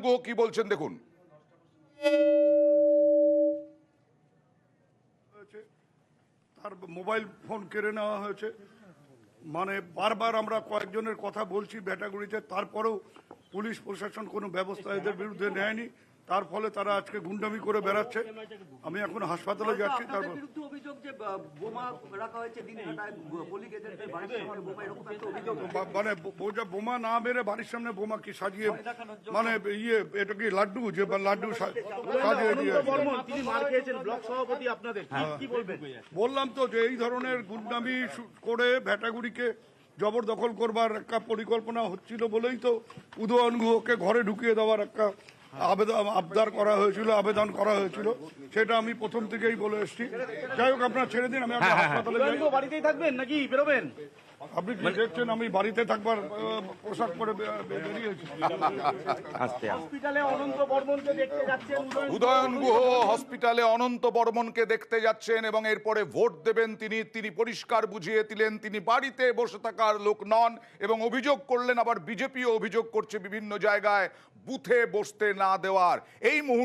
গুহ কি বলছেন দেখুন। তার মোবাইল ফোন কেড়ে নেওয়া হয়েছে, মানে বারবার আমরা কয়েকজনের কথা বলছি ভেটাগুড়িতে, তারপরেও পুলিশ প্রশাসন কোনো ব্যবস্থা এদের বিরুদ্ধে নেয়নি। তার ফলে তারা আজকে গুন্ডামি করে বেড়াচ্ছে। আমি এখন হাসপাতালে যাচ্ছি। তারপর অভিযোগ যে বোমা রাখা হয়েছে দিনহাটায় পলিং এজেন্টের বাড়ির সামনে বোমা, এরকম একটা অভিযোগ। মানে বোমা না মেরে বাড়ির সামনে বোমা কি সাজিয়ে, মানে এটা কি লাড্ডু, যে লাড্ডু সাজিয়ে দিয়ে তিনি মার খেয়েছেন ব্লক সভাপতি আপনাদের, কি বলবেন? বললাম তো যে এই ধরনের গুন্ডামি করে ভেটাগুড়িকে জবরদখল করবার একটা পরিকল্পনা হচ্ছিল বলেই তো উদয়ন গুহকে ঘরে ঢুকিয়ে দেওয়ার একটা আবেদন করা হয়েছিল। সেটা আমি প্রথম থেকেই বলে এসেছি। যাই হোক, আপনারা ছেড়ে দিন, আমি হাসপাতালে যাই। বাড়িতেই থাকবেন নাকি বেরোবেন? আপনি কি দেখছেন আমি বাড়িতে থাকবার পোশাক পরে বেরিয়েছি। হসপিটালে অনন্ত বর্মনকে দেখতে যাচ্ছেন উদয়ন গুহ হসপিটালে অনন্ত বর্মনকে দেখতে যাচ্ছেন এবং এরপরে ভোট দেবেন তিনি পরিষ্কার বুঝিয়ে দিলেন তিনি বাড়িতে বসে থাকার লোক নন এবং অভিযোগ করলেন, আবার বিজেপিও অভিযোগ করছে বিভিন্ন জায়গায় বুথে বসতে না দেওয়ার। এই মুহূর্তে